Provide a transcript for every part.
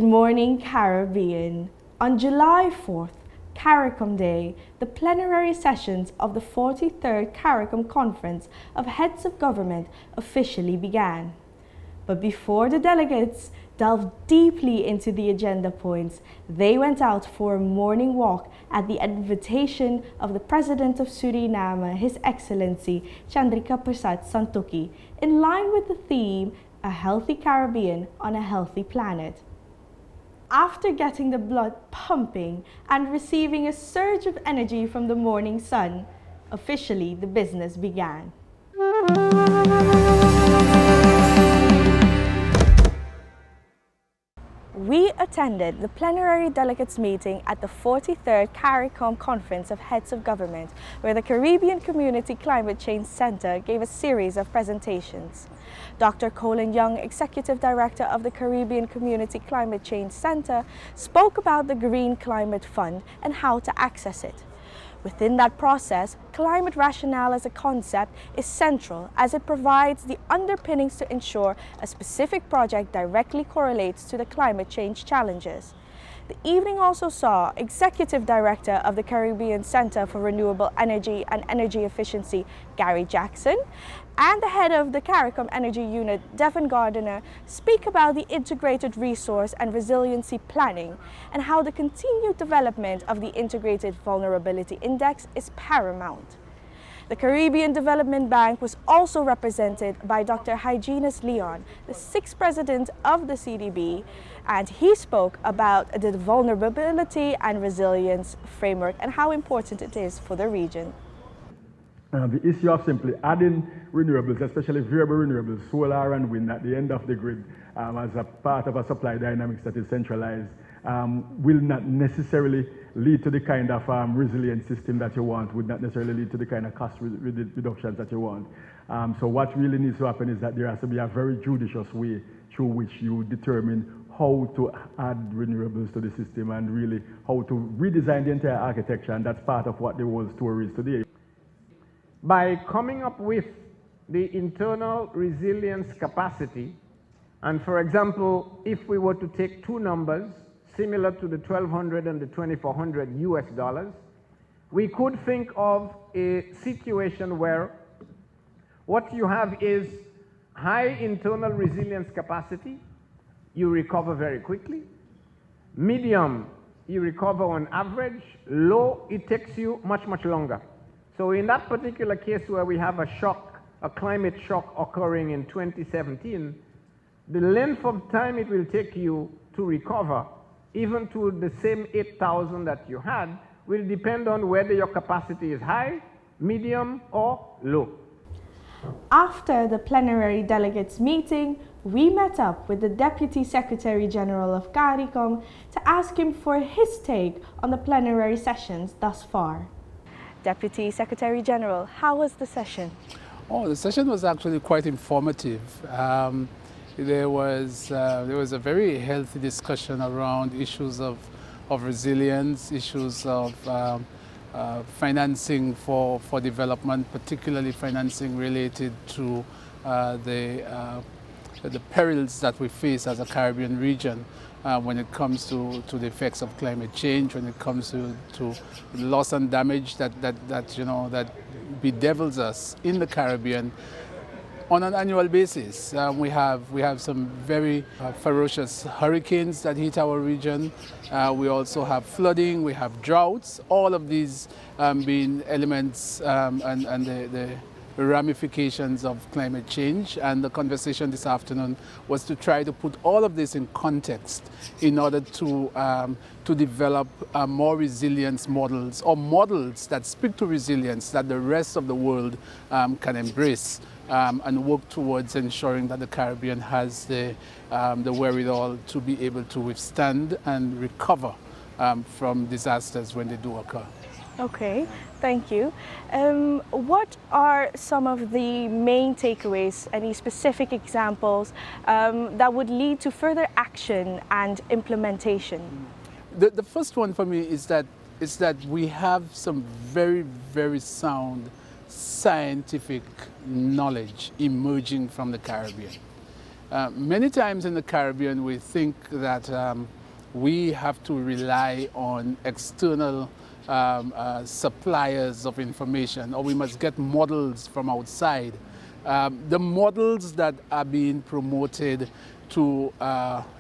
morning, Caribbean. On July 4th, CARICOM Day, the plenary sessions of the 43rd CARICOM Conference of Heads of Government officially began. But before the delegates delved deeply into the agenda points, they went out for a morning walk at the invitation of the President of Suriname, His Excellency Chandrika Persat Santokhi, in line with the theme, A Healthy Caribbean on a Healthy Planet. After getting the blood pumping and receiving a surge of energy from the morning sun, officially the business began. We attended the plenary delegates meeting at the 43rd CARICOM Conference of Heads of Government, where the Caribbean Community Climate Change Center gave a series of presentations. Dr. Colin Young, Executive Director of the Caribbean Community Climate Change Center, spoke about the Green Climate Fund and how to access it. Within that process, climate rationale as a concept is central as it provides the underpinnings to ensure a specific project directly correlates to the climate change challenges. The evening also saw Executive Director of the Caribbean Center for Renewable Energy and Energy Efficiency, Gary Jackson, and the head of the CARICOM Energy Unit, Devon Gardiner, speak about the integrated resource and resiliency planning and how the continued development of the Integrated Vulnerability Index is paramount. The Caribbean Development Bank was also represented by Dr. Hyginus Leon, the 6th president of the CDB, and he spoke about the vulnerability and resilience framework and how important it is for the region. The issue of simply adding renewables, especially variable renewables, solar and wind at the end of the grid as a part of a supply dynamics that is centralized will not necessarily lead to the kind of resilient system that you want, would not necessarily lead to the kind of cost reductions that you want. So what really needs to happen is that there has to be a very judicious way through which you determine how to add renewables to the system and really how to redesign the entire architecture, and that's part of what the whole story is today. By coming up with the internal resilience capacity, and for example, if we were to take two numbers similar to the 1,200 and the 2,400 US dollars, we could think of a situation where what you have is high internal resilience capacity, you recover very quickly. Medium, you recover on average. Low, it takes you much, much longer. So in that particular case where we have a shock, a climate shock occurring in 2017, the length of time it will take you to recover, even to the same 8,000 that you had, will depend on whether your capacity is high, medium, or low. After the plenary delegates meeting, we met up with the Deputy Secretary General of CARICOM to ask him for his take on the plenary sessions thus far. Deputy Secretary General, how was the session? Oh, the session was actually quite informative. There was a very healthy discussion around issues of resilience, issues of financing for development, particularly financing related to the perils that we face as a Caribbean region when it comes to the effects of climate change, when it comes to loss and damage that bedevils us in the Caribbean on an annual basis. We have some very ferocious hurricanes that hit our region. We also have flooding, we have droughts, all of these being elements and the ramifications of climate change. And the conversation this afternoon was to try to put all of this in context in order to develop more resilience models, or models that speak to resilience that the rest of the world can embrace and work towards ensuring that the Caribbean has the wherewithal to be able to withstand and recover from disasters when they do occur. Okay, thank you. What are some of the main takeaways, any specific examples that would lead to further action and implementation? The first one for me is that we have some very, very sound scientific knowledge emerging from the Caribbean. Many times in the Caribbean we think that we have to rely on external suppliers of information, or we must get models from outside. The models that are being promoted to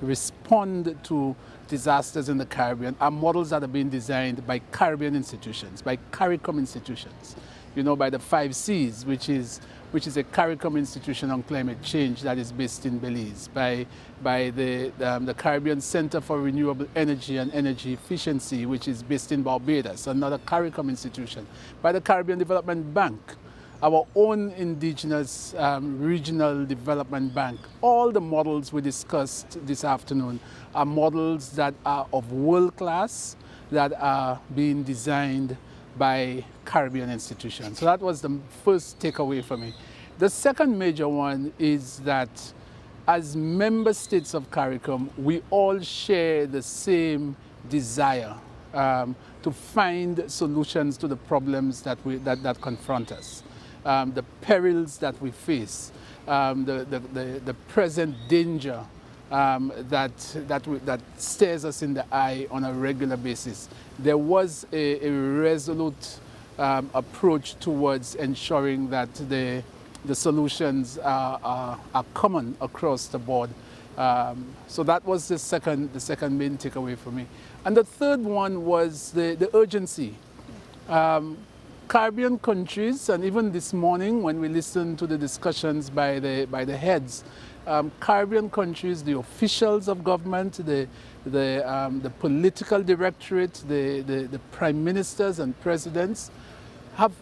respond to disasters in the Caribbean are models that are being designed by Caribbean institutions, by CARICOM institutions, you know, by the 5 Cs, which is a CARICOM institution on climate change that is based in Belize, by the Caribbean Center for Renewable Energy and Energy Efficiency, which is based in Barbados, another CARICOM institution, by the Caribbean Development Bank, our own indigenous regional development bank. All the models we discussed this afternoon are models that are of world class, that are being designed by Caribbean institutions. So that was the first takeaway for me. The second major one is that as member states of CARICOM, we all share the same desire to find solutions to the problems that confront us. The perils that we face, the present danger that stares us in the eye on a regular basis. There was a resolute approach towards ensuring that the solutions are common across the board. So that was the second main takeaway for me. And the third one was the urgency. Caribbean countries, and even this morning when we listened to the discussions by the heads, Caribbean countries, the officials of government, the political directorate, the prime ministers and presidents have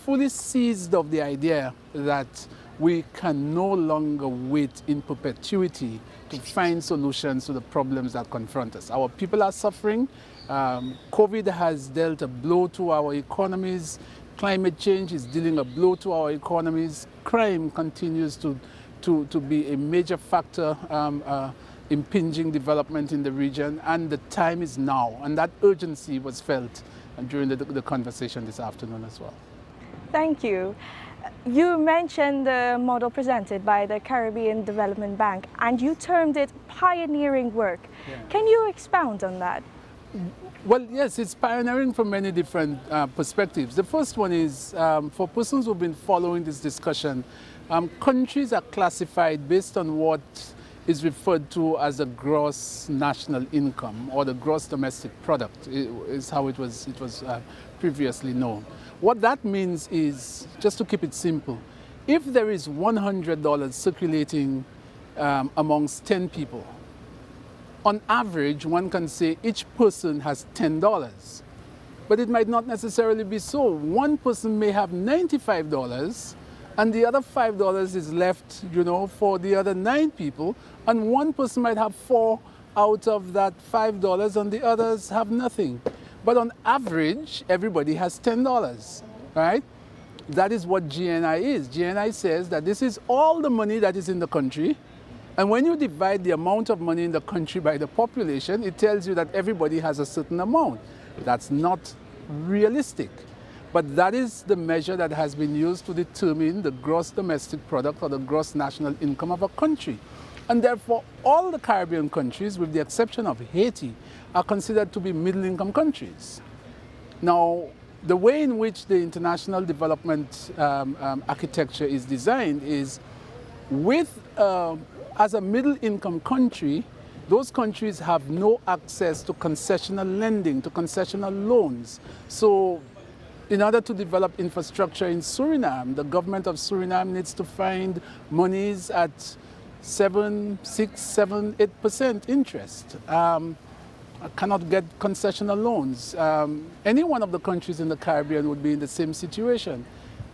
fully seized of the idea that we can no longer wait in perpetuity to find solutions to the problems that confront us. Our people are suffering. COVID has dealt a blow to our economies. Climate change is dealing a blow to our economies. Crime continues to be a major factor impinging development in the region, and the time is now. And that urgency was felt during the conversation this afternoon as well. Thank you. You mentioned the model presented by the Caribbean Development Bank, and you termed it pioneering work. Yeah. Can you expound on that? Well, yes, it's pioneering from many different perspectives. The first one is, for persons who've been following this discussion, countries are classified based on what is referred to as the gross national income, or the gross domestic product, is how it was previously known. What that means is, just to keep it simple, if there is $100 circulating amongst 10 people, on average, one can say each person has $10. But it might not necessarily be so. One person may have $95, and the other $5 is left, you know, for the other 9 people, and one person might have 4 out of that $5, and the others have nothing. But on average, everybody has $10, right? That is what GNI is. GNI says that this is all the money that is in the country, and when you divide the amount of money in the country by the population, it tells you that everybody has a certain amount. That's not realistic. But that is the measure that has been used to determine the gross domestic product, or the gross national income of a country. And therefore, all the Caribbean countries, with the exception of Haiti, are considered to be middle-income countries. Now, the way in which the international development architecture is designed is as a middle-income country, those countries have no access to concessional lending, to concessional loans. So in order to develop infrastructure in Suriname, the government of Suriname needs to find monies at 7, 6, 7, 8% interest. Cannot get concessional loans. Any one of the countries in the Caribbean would be in the same situation.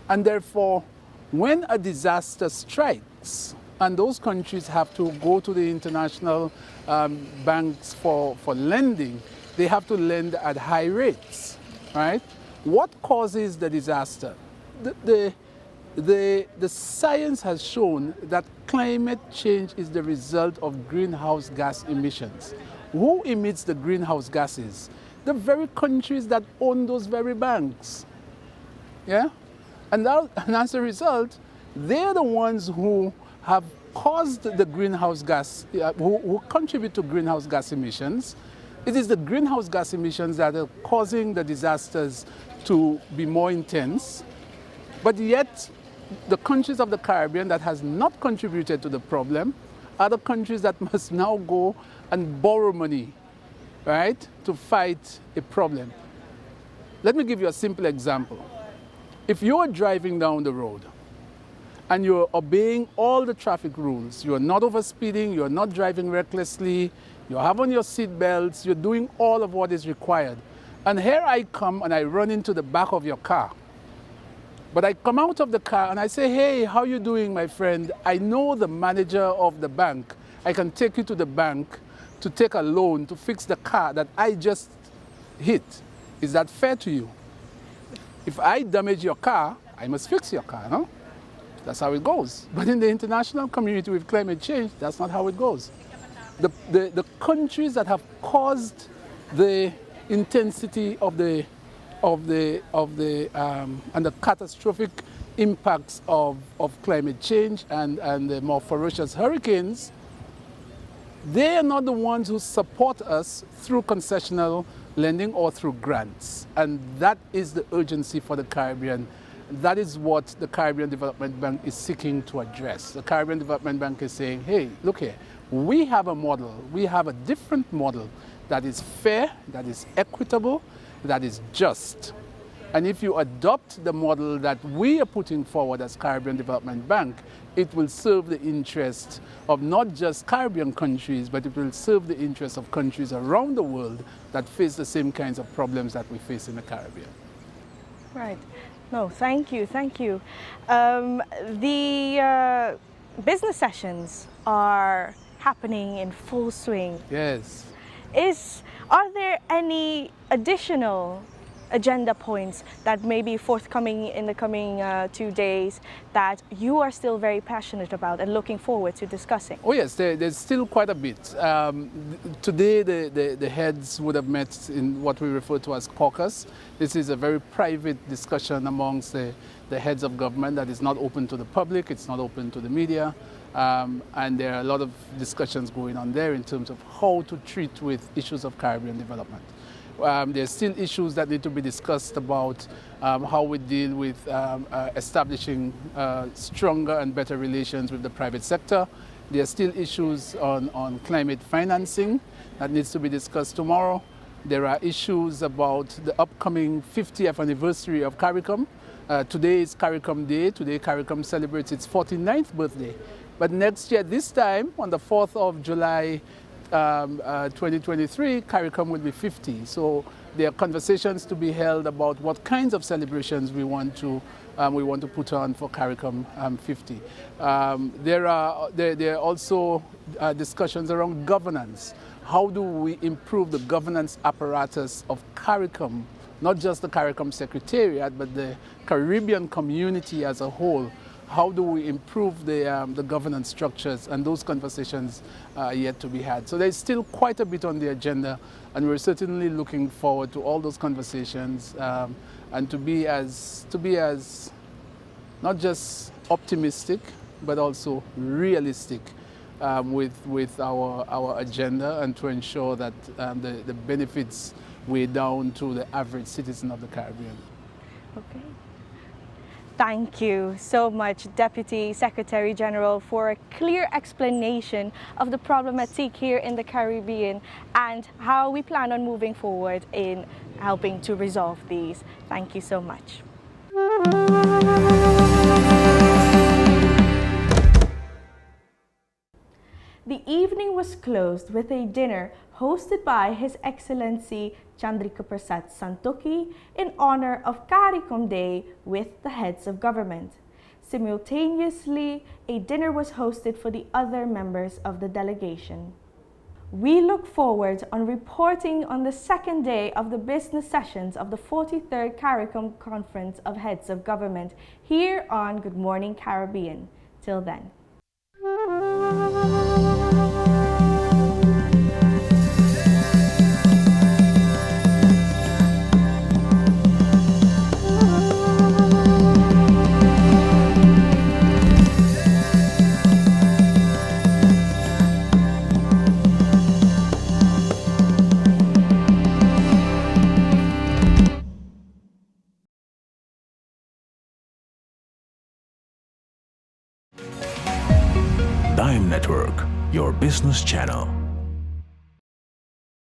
And therefore, when a disaster strikes, and those countries have to go to the international banks for lending, they have to lend at high rates, right? What causes the disaster? The science has shown that climate change is the result of greenhouse gas emissions. Who emits the greenhouse gases? The very countries that own those very banks. Yeah? And as a result, they're the ones who have caused the greenhouse gas, who contribute to greenhouse gas emissions. It is the greenhouse gas emissions that are causing the disasters to be more intense, but yet the countries of the Caribbean that has not contributed to the problem are the countries that must now go and borrow money, right, to fight a problem. Let me give you a simple example. If you're driving down the road and you're obeying all the traffic rules, you're not overspeeding, you're not driving recklessly, you have on your seat belts, you're doing all of what is required, and here I come and I run into the back of your car. But I come out of the car and I say, hey, how you doing, my friend? I know the manager of the bank. I can take you to the bank to take a loan to fix the car that I just hit. Is that fair to you? If I damage your car, I must fix your car, no? That's how it goes. But in the international community with climate change, that's not how it goes. The countries that have caused the intensity of the and the catastrophic impacts of climate change and the more ferocious hurricanes, they are not the ones who support us through concessional lending or through grants. And that is the urgency for the Caribbean. That is what the Caribbean Development Bank is seeking to address. The Caribbean Development Bank is saying, hey, look here, we have a model, we have a different model that is fair, that is equitable, that is just. And if you adopt the model that we are putting forward as Caribbean Development Bank, it will serve the interest of not just Caribbean countries, but it will serve the interest of countries around the world that face the same kinds of problems that we face in the Caribbean. Right. No, thank you, thank you. The business sessions are happening in full swing. Yes. Are there any additional agenda points that may be forthcoming in the coming 2 days that you are still very passionate about and looking forward to discussing? Oh yes, there's still quite a bit. Today the heads would have met in what we refer to as caucus. This is a very private discussion amongst the heads of government that is not open to the public, it's not open to the media. And there are a lot of discussions going on there in terms of how to treat with issues of Caribbean development. There's still issues that need to be discussed about how we deal with establishing stronger and better relations with the private sector. There are still issues on climate financing that needs to be discussed tomorrow. There are issues about the upcoming 50th anniversary of CARICOM. Today is CARICOM Day. Today CARICOM celebrates its 49th birthday. But next year, this time, on the 4th of July 2023, CARICOM will be 50. So there are conversations to be held about what kinds of celebrations we want to put on for CARICOM 50. There are also discussions around governance. How do we improve the governance apparatus of CARICOM, not just the CARICOM Secretariat, but the Caribbean community as a whole? How do we improve the governance structures? And those conversations are yet to be had. So there's still quite a bit on the agenda, and we're certainly looking forward to all those conversations and to be as not just optimistic, but also realistic with our agenda, and to ensure that the benefits weigh down to the average citizen of the Caribbean. Okay. Thank you so much, Deputy Secretary General, for a clear explanation of the problematic here in the Caribbean and how we plan on moving forward in helping to resolve these. Thank you so much. The evening was closed with a dinner hosted by His Excellency Chandrika Prasad Santokhi in honor of CARICOM Day with the heads of government. Simultaneously, a dinner was hosted for the other members of the delegation. We look forward on reporting on the second day of the business sessions of the 43rd CARICOM Conference of Heads of Government here on Good Morning Caribbean. Till then. Dime Network, your business channel.